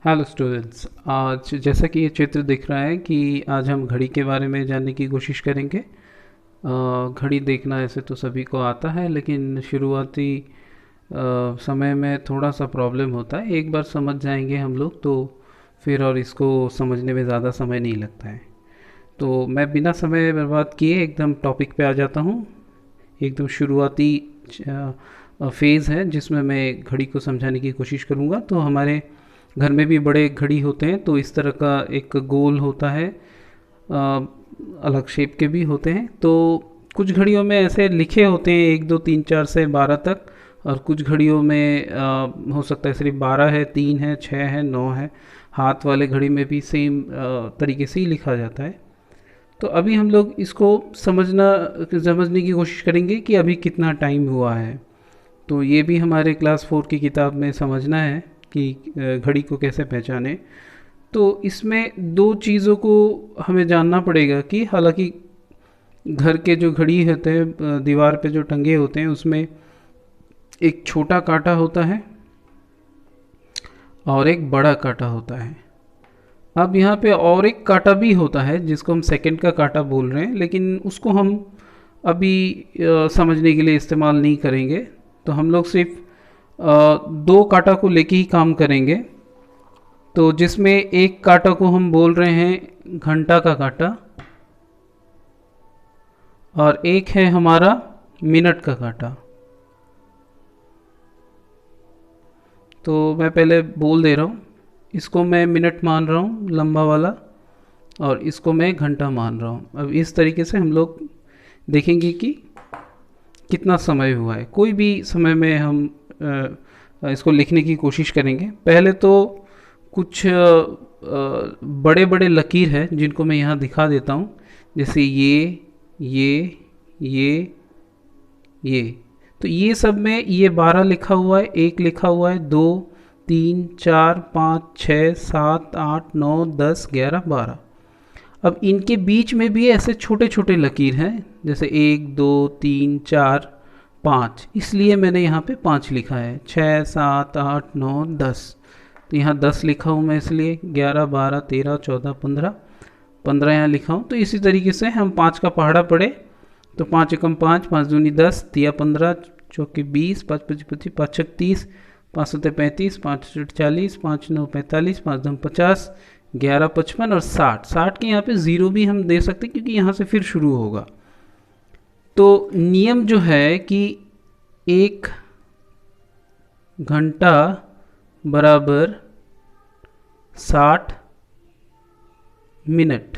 Hello students. आज जैसा कि ये चित्र दिख रहा है कि आज हम घड़ी के बारे में जानने की कोशिश करेंगे। घड़ी देखना ऐसे तो सभी को आता है, लेकिन शुरुआती समय में थोड़ा सा प्रॉब्लम होता है। एक बार समझ जाएंगे हम लोग तो फिर और इसको समझने में ज़्यादा समय नहीं लगता है। तो मैं बिना समय बर्बाद किए एकदम टॉपिक पे आ जाता हूँ। एकदम शुरुआती फेज़ है जिसमें मैं घड़ी को समझाने की कोशिश करूँगा। तो हमारे घर में भी बड़े घड़ी होते हैं, तो इस तरह का एक गोल होता है। अलग शेप के भी होते हैं। तो कुछ घड़ियों में ऐसे लिखे होते हैं 1 2 3 4 से 12 तक, और कुछ घड़ियों में हो सकता है सिर्फ 12 है, 3 है, 6 है, 9 है। हाथ वाले घड़ी में भी सेम तरीके से ही लिखा जाता है। तो अभी हम लोग इसको समझने की कोशिश करेंगे कि अभी कितना टाइम हुआ है। तो ये भी हमारे क्लास 4 की किताब में समझना है कि घड़ी को कैसे पहचाने। तो इसमें दो चीज़ों को हमें जानना पड़ेगा कि हालांकि घर के जो घड़ी होते हैं दीवार पे जो टंगे होते हैं उसमें एक छोटा कांटा होता है और एक बड़ा कांटा होता है। अब यहाँ पे और एक कांटा भी होता है जिसको हम सेकंड का कांटा बोल रहे हैं, लेकिन उसको हम अभी समझने के लिए इस्तेमाल नहीं करेंगे। तो हम लोग सिर्फ दो कांटा को लेके ही काम करेंगे। तो जिसमें एक कांटा को हम बोल रहे हैं घंटा का कांटा, और एक है हमारा मिनट का कांटा। तो मैं पहले बोल दे रहा हूँ, इसको मैं मिनट मान रहा हूँ लंबा वाला, और इसको मैं घंटा मान रहा हूँ। अब इस तरीके से हम लोग देखेंगे कि कितना समय हुआ है। कोई भी समय में हम इसको लिखने की कोशिश करेंगे। पहले तो कुछ बड़े बड़े लकीर है जिनको मैं यहाँ दिखा देता हूँ, जैसे ये ये। तो ये सब में ये 12 लिखा हुआ है, 1 लिखा हुआ है, 2 3 4 5 6 7 8 9 10 11 12। अब इनके बीच में भी ऐसे छोटे छोटे लकीर हैं, जैसे 1 2 3 4 5, इसलिए मैंने यहाँ पे 5 लिखा है। 6 7 8 9 10, तो यहाँ 10 लिखा हूँ मैं, इसलिए 11 12 13 14 15 15 यहाँ लिखा हूँ। तो इसी तरीके से हम 5 का पहाड़ा पढ़े तो 5 एकम 5, 5 दूनी 10, तिया 15, चौके 20, 5 पच्चीस 25, 5 छक 30, 5 सत्ते 35, 5 अठ 40, 5 9 45, 5 दम 50, 11 55 और 60। 60 के यहाँ पे ज़ीरो भी हम दे सकते हैं क्योंकि यहाँ से फिर शुरू होगा। तो नियम जो है कि 1 घंटा बराबर 60 मिनट।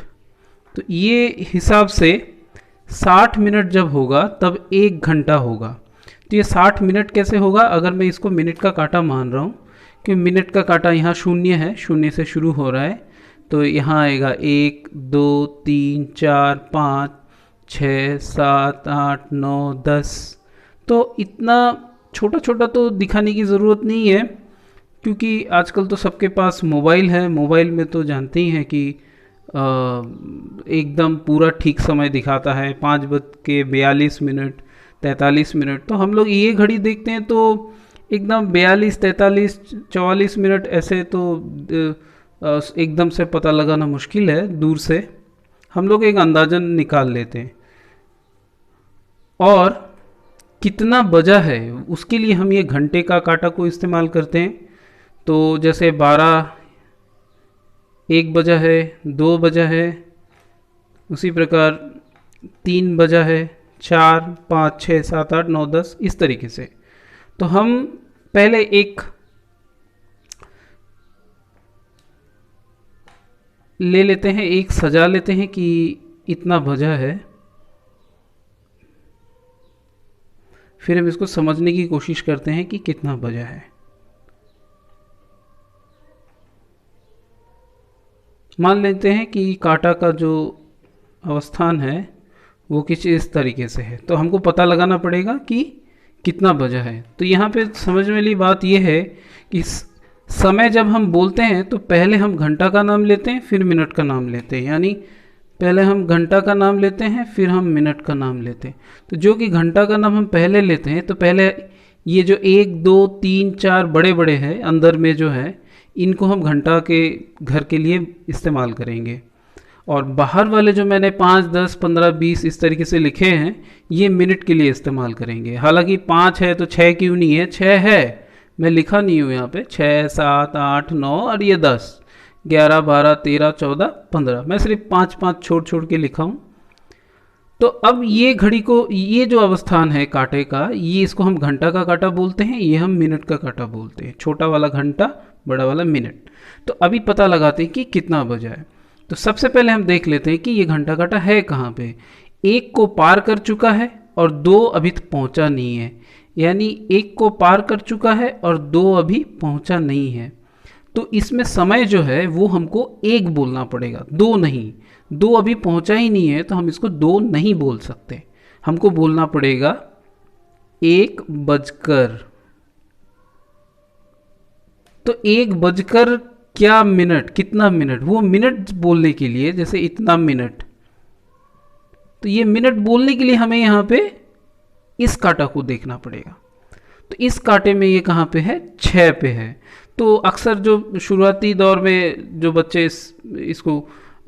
तो ये हिसाब से 60 मिनट जब होगा तब 1 घंटा होगा। तो ये 60 मिनट कैसे होगा, अगर मैं इसको मिनट का कांटा मान रहा हूँ, क्योंकि मिनट का कांटा यहाँ शून्य है, शून्य से शुरू हो रहा है। तो यहाँ आएगा 1 2 3 4 5 6 7 8 9 10। तो इतना छोटा छोटा तो दिखाने की ज़रूरत नहीं है, क्योंकि आजकल तो सबके पास मोबाइल है। मोबाइल में तो जानते ही हैं कि एकदम पूरा ठीक समय दिखाता है, 5:42 43 मिनट। तो हम लोग ये घड़ी देखते हैं तो एकदम 42 43 44 मिनट ऐसे तो एकदम से पता लगाना मुश्किल है। दूर से हम लोग एक अंदाजन निकाल लेते हैं। और कितना बजा है उसके लिए हम ये घंटे का कांटा को इस्तेमाल करते हैं। तो जैसे 12 1 बजा है, 2 बजा है, उसी प्रकार 3 बजा है, 4 5 6 7 8 9 10, इस तरीके से। तो हम पहले एक ले लेते हैं, एक सजा लेते हैं कि इतना बजा है। फिर हम इसको समझने की कोशिश करते हैं कि कितना बजा है। मान लेते हैं कि कांटा का जो अवस्थान है वो कुछ इस तरीके से है, तो हमको पता लगाना पड़ेगा कि कितना बजा है। तो यहाँ पे समझने वाली बात यह है कि समय जब हम बोलते हैं तो पहले हम घंटा का नाम लेते हैं, फिर मिनट का नाम लेते हैं। यानी पहले हम घंटा का नाम लेते हैं, फिर हम मिनट का नाम लेते हैं। तो जो कि घंटा का नाम हम पहले लेते हैं, तो पहले ये जो 1 2 3 4 बड़े बड़े हैं अंदर में जो है, इनको हम घंटा के घर के लिए इस्तेमाल करेंगे। और बाहर वाले जो मैंने 5, 10, 15, 20 इस तरीके से लिखे हैं, ये मिनट के लिए इस्तेमाल करेंगे। हालांकि 5 है तो 6 क्यों नहीं है, 6 है, मैं लिखा नहीं हूँ यहाँ पे। 6, 7, 8, 9 और ये 10, 11, 12, 13, 14, 15, मैं सिर्फ 5 5 छोड़ छोड़ के लिखा हूँ। तो अब ये घड़ी को, ये जो अवस्थान है कांटे का, ये इसको हम घंटा का कांटा बोलते हैं, ये हम मिनट का कांटा बोलते हैं। छोटा वाला घंटा, बड़ा वाला मिनट। तो अभी पता लगाते हैं कि कितना बजा है। तो सबसे पहले हम देख लेते हैं कि ये घंटा कांटा है कहाँ पे। 1 को पार कर चुका है और 2 अभी तक पहुँचा नहीं है, यानी 1 को पार कर चुका है और 2 अभी पहुँचा नहीं है। तो इसमें समय जो है वो हमको 1 बोलना पड़ेगा, 2 नहीं। 2 अभी पहुंचा ही नहीं है तो हम इसको 2 नहीं बोल सकते, हमको बोलना पड़ेगा 1 बजकर। तो 1 बजकर क्या मिनट, कितना मिनट, वो मिनट बोलने के लिए, जैसे इतना मिनट, तो ये मिनट बोलने के लिए हमें यहाँ पे इस कांटा को देखना पड़ेगा। तो इस कांटे में ये कहाँ पे है, 6 पे है। तो अक्सर जो शुरुआती दौर में जो बच्चे इसको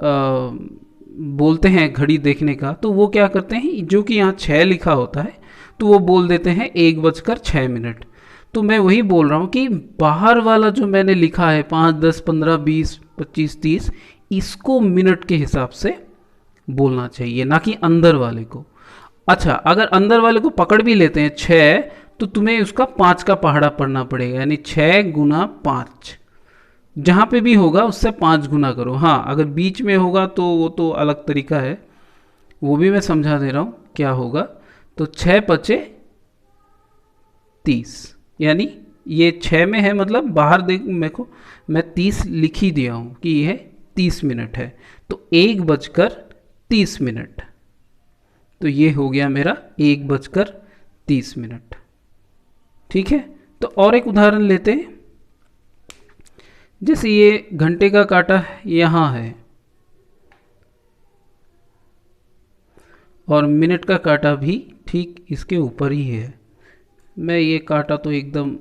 बोलते हैं घड़ी देखने का, तो वो क्या करते हैं, जो कि यहाँ 6 लिखा होता है तो वो बोल देते हैं 1 बजकर 6 मिनट। तो मैं वही बोल रहा हूँ कि बाहर वाला जो मैंने लिखा है 5, 10, 15, 20, 25, 30, इसको मिनट के हिसाब से बोलना चाहिए, ना कि अंदर वाले को। अच्छा, अगर अंदर वाले को पकड़ भी लेते हैं 6, तो तुम्हें उसका 5 का पहाड़ा पढ़ना पड़ेगा, यानी 6 गुना 5। जहाँ पे भी होगा उससे 5 गुना करो। हाँ, अगर बीच में होगा तो वो तो अलग तरीका है, वो भी मैं समझा दे रहा हूँ क्या होगा। तो 6 पचे 30, यानी ये 6 में है, मतलब बाहर देख मेरे को, मैं 30 लिख ही दिया हूँ कि यह 30 मिनट है। तो 1 बजकर 30 मिनट, तो ये हो गया मेरा 1 बजकर 30 मिनट। ठीक है, तो और एक उदाहरण लेते हैं। जैसे ये घंटे का कांटा यहाँ है और मिनट का कांटा भी ठीक इसके ऊपर ही है। मैं ये कांटा तो एकदम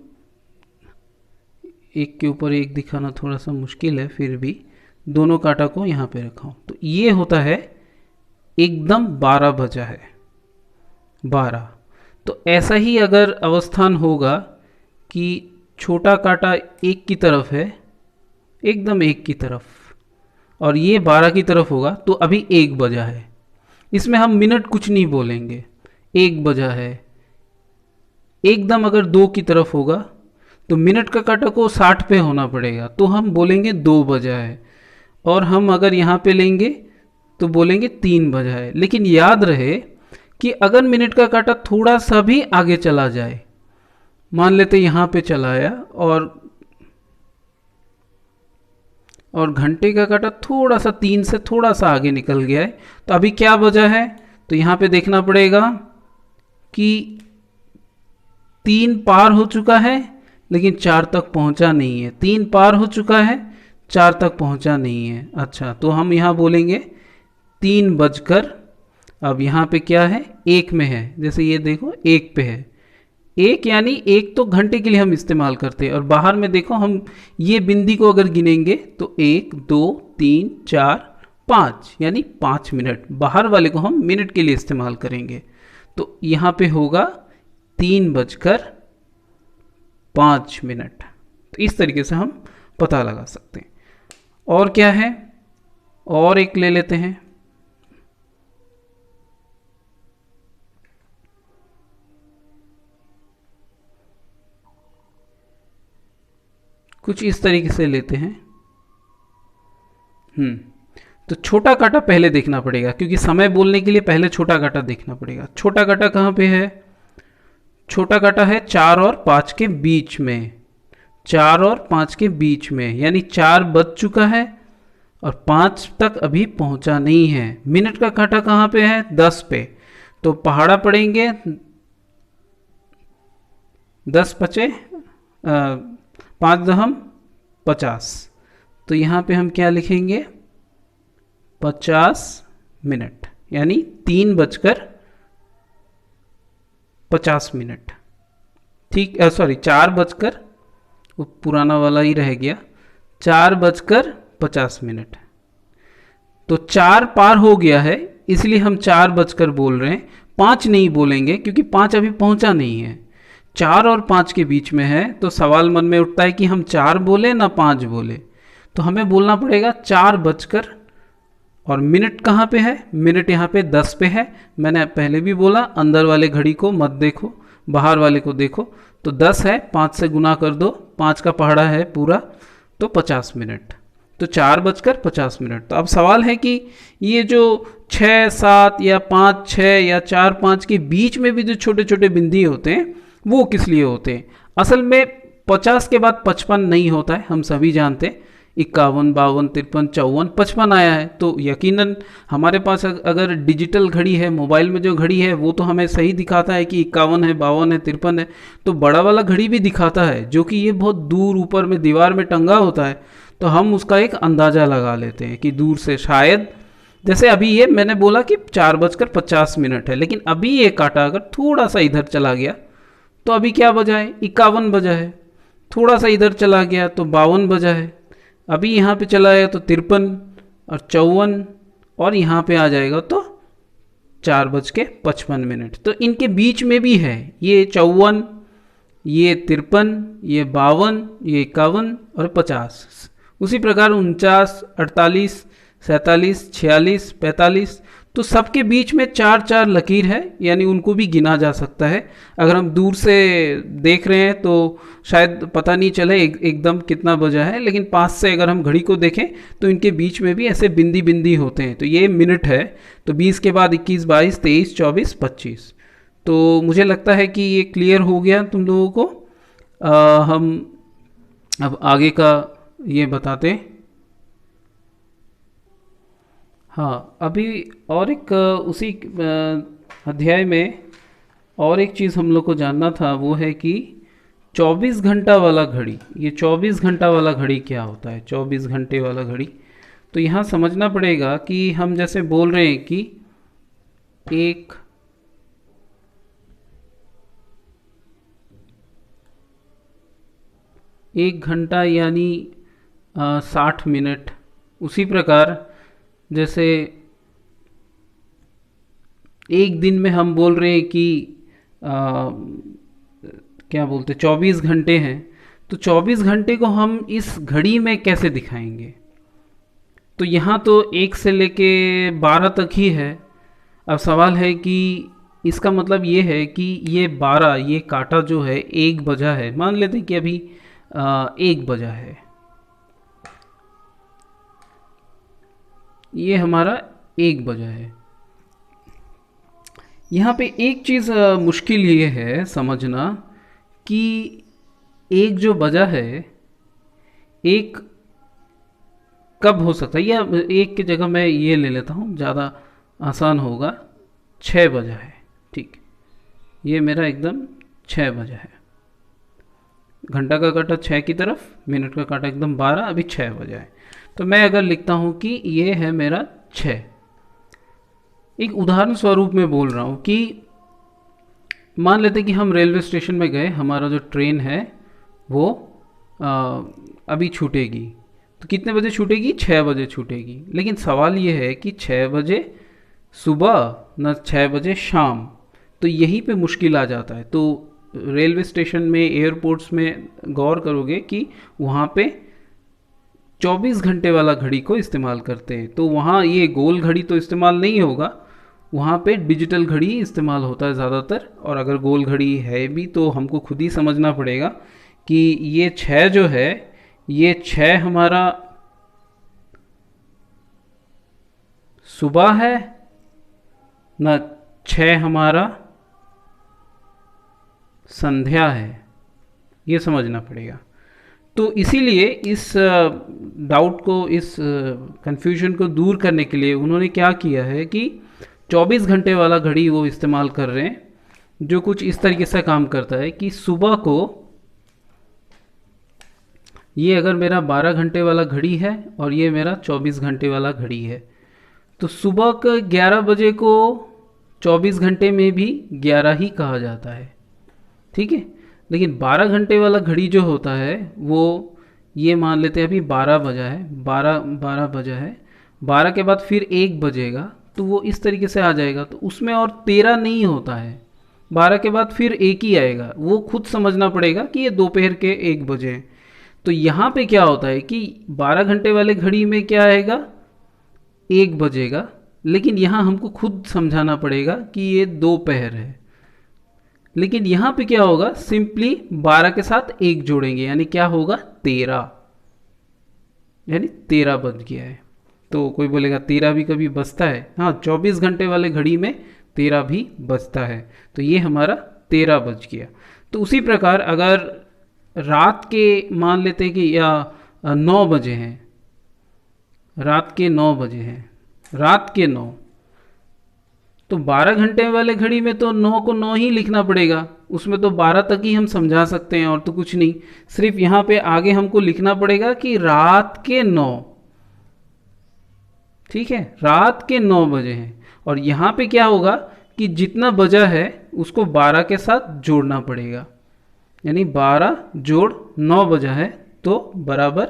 एक के ऊपर एक दिखाना थोड़ा सा मुश्किल है, फिर भी दोनों कांटा को यहाँ पे रखा हूँ। तो ये होता है एकदम 12 बजा है, 12। तो ऐसा ही अगर अवस्थान होगा कि छोटा कांटा 1 की तरफ है, एकदम 1 की तरफ, और ये 12 की तरफ होगा, तो अभी 1 बजा है। इसमें हम मिनट कुछ नहीं बोलेंगे, 1 बजा है। एकदम अगर 2 की तरफ होगा तो मिनट का कांटा को 60 पे होना पड़ेगा, तो हम बोलेंगे 2 बजा है। और हम अगर यहाँ पे लेंगे तो बोलेंगे 3 बजा है। लेकिन याद रहे कि अगर मिनट का कांटा थोड़ा सा भी आगे चला जाए, मान लेते यहाँ पे चला आया और घंटे का कांटा थोड़ा सा 3 से थोड़ा सा आगे निकल गया है, तो अभी क्या बजा है, तो यहाँ पे देखना पड़ेगा कि 3 पार हो चुका है लेकिन 4 तक पहुँचा नहीं है। 3 पार हो चुका है, 4 तक पहुँचा नहीं है। अच्छा, तो हम यहाँ बोलेंगे 3 बजकर, अब यहाँ पे क्या है, 1 में है, जैसे ये देखो 1 पे है। 1 यानी 1 तो घंटे के लिए हम इस्तेमाल करते हैं, और बाहर में देखो हम ये बिंदी को अगर गिनेंगे तो 1, 2, 3, 4, 5, यानी 5 मिनट। बाहर वाले को हम मिनट के लिए इस्तेमाल करेंगे, तो यहाँ पे होगा 3 बजकर 5 मिनट। तो इस तरीके से हम पता लगा सकते हैं। और क्या है, और एक ले लेते हैं। कुछ इस तरीके से लेते हैं। तो छोटा कांटा पहले देखना पड़ेगा, क्योंकि समय बोलने के लिए पहले छोटा कांटा देखना पड़ेगा। छोटा कांटा कहाँ पे है, छोटा कांटा है 4 और 5 के बीच में, 4 और 5 के बीच में, यानी 4 बज चुका है और 5 तक अभी पहुंचा नहीं है। मिनट का कांटा कहाँ पे है, 10 पे, तो पहाड़ा पड़ेंगे 10 पचे 5 दहम 50, तो यहाँ पे हम क्या लिखेंगे, 50 मिनट, यानी 3 बजकर 50 मिनट। ठीक, सॉरी 4 बजकर, वो पुराना वाला ही रह गया, 4:50। तो 4 पार हो गया है, इसलिए हम 4 बजकर बोल रहे हैं, 5 नहीं बोलेंगे क्योंकि 5 अभी पहुंचा नहीं है। 4 और 5 के बीच में है, तो सवाल मन में उठता है कि हम 4 बोले ना 5 बोले। तो हमें बोलना पड़ेगा 4 बजकर, और मिनट कहाँ पे है, मिनट यहाँ पे 10 पे है। मैंने पहले भी बोला अंदर वाले घड़ी को मत देखो, बाहर वाले को देखो। तो 10 है, 5 से गुना कर दो, 5 का पहाड़ा है पूरा, तो 50 मिनट। तो 4:50। तो अब सवाल है कि ये जो 6 7 या 5 6 या 4 5 के बीच में भी जो छोटे छोटे बिंदी होते हैं वो किस लिए होते हैं। असल में 50 के बाद 55 नहीं होता है, हम सभी जानते हैं। 51 52 53 54 55 आया है, तो यकीनन हमारे पास अगर डिजिटल घड़ी है, मोबाइल में जो घड़ी है वो तो हमें सही दिखाता है कि 51 है 52 है 53 है। तो बड़ा वाला घड़ी भी दिखाता है, जो कि ये बहुत दूर ऊपर में दीवार में टंगा होता है। तो हम उसका एक अंदाज़ा लगा लेते हैं कि दूर से शायद, जैसे अभी ये मैंने बोला कि 4:50 है, लेकिन अभी ये काटा अगर थोड़ा सा इधर चला गया तो अभी क्या बजा है, 51 बजा है। थोड़ा सा इधर चला गया तो 52 बजा है। अभी यहाँ पे चला गया तो 53 और 54, और यहाँ पे आ जाएगा तो 4:55। तो इनके बीच में भी है ये 54, ये 53, ये 52, ये 51 और 50। उसी प्रकार 49 48 47 46 45, तो सबके बीच में 4 4 लकीर है, यानी उनको भी गिना जा सकता है। अगर हम दूर से देख रहे हैं तो शायद पता नहीं चले एकदम कितना बजा है, लेकिन पास से अगर हम घड़ी को देखें तो इनके बीच में भी ऐसे बिंदी बिंदी होते हैं। तो ये मिनट है, तो 20 के बाद 21 22 23 24 25। तो मुझे लगता है कि ये क्लियर हो गया तुम लोगों को। हम अब आगे का ये बताते हैं। हाँ, अभी और एक उसी अध्याय में और एक चीज़ हम लोग को जानना था, वो है कि 24 घंटा वाला घड़ी, ये 24 घंटा वाला घड़ी क्या होता है, 24 घंटे वाला घड़ी। तो यहाँ समझना पड़ेगा कि हम जैसे बोल रहे हैं कि एक एक घंटा यानी 60 मिनट। उसी प्रकार जैसे एक दिन में हम बोल रहे हैं कि आ, क्या बोलते 24 घंटे हैं, तो 24 घंटे को हम इस घड़ी में कैसे दिखाएंगे। तो यहाँ तो 1 से लेके 12 तक ही है। अब सवाल है कि इसका मतलब ये है कि ये 12, ये काटा जो है 1 बजा है, मान लेते हैं कि अभी 1 बजा है, ये हमारा 1 बजा है। यहाँ पे एक चीज़ मुश्किल ये है समझना कि एक जो बजा है, एक कब हो सकता है, या एक की जगह मैं ये ले लेता हूँ, ज़्यादा आसान होगा। 6 बजा है, ठीक, ये मेरा एकदम 6 बजा है। घंटा का काटा 6 की तरफ, मिनट का काटा एकदम 12, अभी 6 बजा है। तो मैं अगर लिखता हूँ कि ये है मेरा 6, एक उदाहरण स्वरूप में बोल रहा हूँ कि मान लेते कि हम रेलवे स्टेशन में गए, हमारा जो ट्रेन है वो अभी छूटेगी। तो कितने बजे छूटेगी, 6 बजे छूटेगी। लेकिन सवाल ये है कि 6 बजे सुबह न 6 बजे शाम, तो यहीं पे मुश्किल आ जाता है। तो रेलवे स्टेशन में, एयरपोर्ट्स में गौर करोगे कि वहाँ पे 24 घंटे वाला घड़ी को इस्तेमाल करते हैं। तो वहाँ ये गोल घड़ी तो इस्तेमाल नहीं होगा, वहाँ पे डिजिटल घड़ी इस्तेमाल होता है ज़्यादातर। और अगर गोल घड़ी है भी तो हमको खुद ही समझना पड़ेगा कि ये 6 जो है, ये 6 हमारा सुबह है, न 6 हमारा संध्या है, ये समझना पड़ेगा। तो इसीलिए इस डाउट को, इस कंफ्यूजन को दूर करने के लिए उन्होंने क्या किया है कि 24 घंटे वाला घड़ी वो इस्तेमाल कर रहे हैं, जो कुछ इस तरीके से काम करता है कि सुबह को, ये अगर मेरा 12 घंटे वाला घड़ी है और ये मेरा 24 घंटे वाला घड़ी है, तो सुबह के 11 बजे को 24 घंटे में भी 11 ही कहा जाता है, ठीक है। लेकिन 12 घंटे वाला घड़ी जो होता है वो ये मान लेते हैं अभी 12 बजा है, 12 बजा है, 12 के बाद फिर 1 बजेगा, तो वो इस तरीके से आ जाएगा। तो उसमें और 13 नहीं होता है, 12 के बाद फिर 1 ही आएगा। वो खुद समझना पड़ेगा कि ये दोपहर के 1 बजे हैं। तो यहाँ पे क्या होता है कि 12 घंटे वाले घड़ी में क्या आएगा, 1 बजेगा, लेकिन यहाँ हमको खुद समझाना पड़ेगा कि ये दोपहर है। लेकिन यहाँ पे क्या होगा, सिंपली 12 के साथ 1 जोड़ेंगे, यानी क्या होगा, 13, यानी 13 बज गया है। तो कोई बोलेगा 13 भी कभी बजता है? हाँ, 24 घंटे वाले घड़ी में 13 भी बजता है। तो ये हमारा 13 बज गया। तो उसी प्रकार अगर रात के मान लेते हैं कि या 9 बजे हैं, रात के 9 बजे हैं, रात के 9, तो 12 घंटे वाले घड़ी में तो 9 को 9 ही लिखना पड़ेगा, उसमें तो 12 तक ही हम समझा सकते हैं और तो कुछ नहीं। सिर्फ यहाँ पे आगे हमको लिखना पड़ेगा कि रात के 9, ठीक है, रात के 9 बजे हैं। और यहाँ पे क्या होगा कि जितना बजा है उसको 12 के साथ जोड़ना पड़ेगा, यानी 12 जोड़ 9 बजा है तो बराबर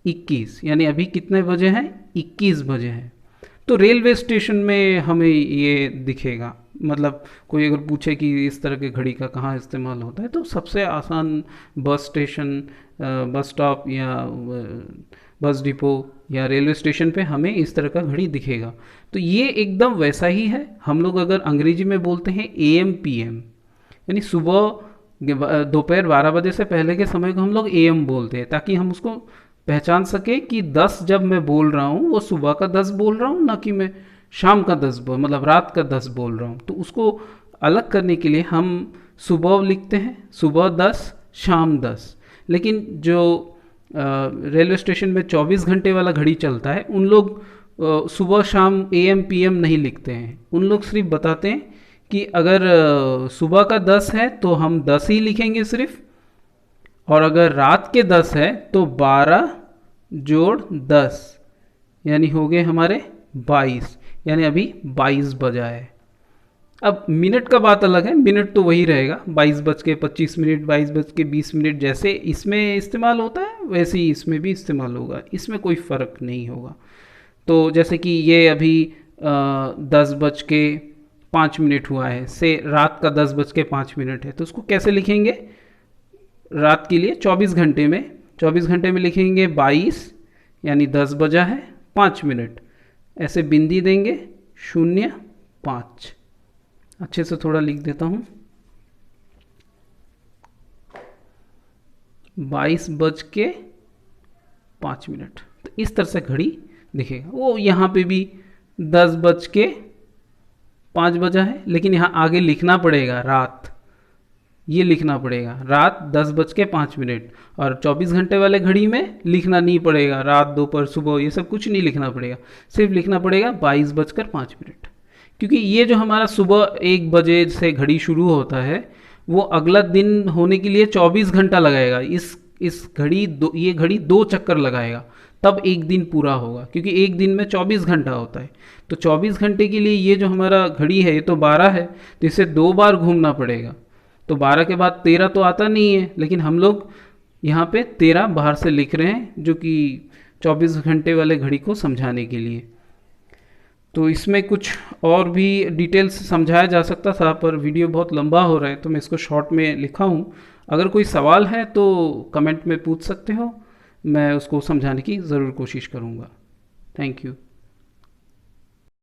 21, यानी अभी कितने बजे हैं, 21 बजे हैं। तो रेलवे स्टेशन में हमें ये दिखेगा, मतलब कोई अगर पूछे कि इस तरह के घड़ी का कहाँ इस्तेमाल होता है, तो सबसे आसान बस स्टेशन, बस स्टॉप या बस डिपो या रेलवे स्टेशन पे हमें इस तरह का घड़ी दिखेगा। तो ये एकदम वैसा ही है। हम लोग अगर अंग्रेजी में बोलते हैं AM PM, यानी सुबह दोपहर 12 बजे से पहले के समय को हम लोग AM बोलते हैं, ताकि हम उसको पहचान सके कि 10 जब मैं बोल रहा हूँ वो सुबह का 10 बोल रहा हूँ, ना कि मैं शाम का 10 मतलब रात का 10 बोल रहा हूँ। तो उसको अलग करने के लिए हम सुबह लिखते हैं, सुबह 10 शाम 10। लेकिन जो रेलवे स्टेशन में 24 घंटे वाला घड़ी चलता है, उन लोग सुबह शाम AM PM नहीं लिखते हैं। उन लोग सिर्फ बताते हैं कि अगर सुबह का 10 है तो हम 10 ही लिखेंगे सिर्फ, और अगर रात के 10 है तो 12 जोड़ 10, यानी हो गए हमारे 22, यानी अभी 22 बजा है। अब मिनट का बात अलग है, मिनट तो वही रहेगा, 22:25, 22:20, जैसे इसमें इस्तेमाल होता है वैसे ही इसमें भी इस्तेमाल होगा, इसमें कोई फ़र्क नहीं होगा। तो जैसे कि ये अभी 10:05 हुआ है, से रात का 10:05 है, तो उसको कैसे लिखेंगे, रात के लिए 24 घंटे में, 24 घंटे में लिखेंगे 22, यानी 10 बजा है 5 मिनट, ऐसे बिंदी देंगे 05। अच्छे से थोड़ा लिख देता हूँ, 22:05। तो इस तरह से घड़ी दिखेगा। वो यहाँ पे भी 10:05 बजा है, लेकिन यहाँ आगे लिखना पड़ेगा रात, ये लिखना पड़ेगा रात 10:05। और 24 घंटे वाले घड़ी में लिखना नहीं पड़ेगा रात, दोपहर, सुबह, ये सब कुछ नहीं लिखना पड़ेगा, सिर्फ लिखना पड़ेगा 22:05। क्योंकि ये जो हमारा सुबह 1 बजे से घड़ी शुरू होता है, वो अगला दिन होने के लिए 24 घंटा लगाएगा। इस घड़ी ये घड़ी 2 चक्कर लगाएगा, तब एक दिन पूरा होगा, क्योंकि एक दिन में 24 घंटा होता है। तो 24 घंटे के लिए ये जो हमारा घड़ी है, ये तो 12 है, तो इसे 2 बार घूमना पड़ेगा। तो 12 के बाद 13 तो आता नहीं है, लेकिन हम लोग यहाँ पे 13 बाहर से लिख रहे हैं, जो कि 24 घंटे वाले घड़ी को समझाने के लिए। तो इसमें कुछ और भी डिटेल्स समझाया जा सकता था, पर वीडियो बहुत लंबा हो रहा है तो मैं इसको शॉर्ट में लिखा हूँ। अगर कोई सवाल है तो कमेंट में पूछ सकते हो, मैं उसको समझाने की ज़रूर कोशिश करूँगा। Thank you.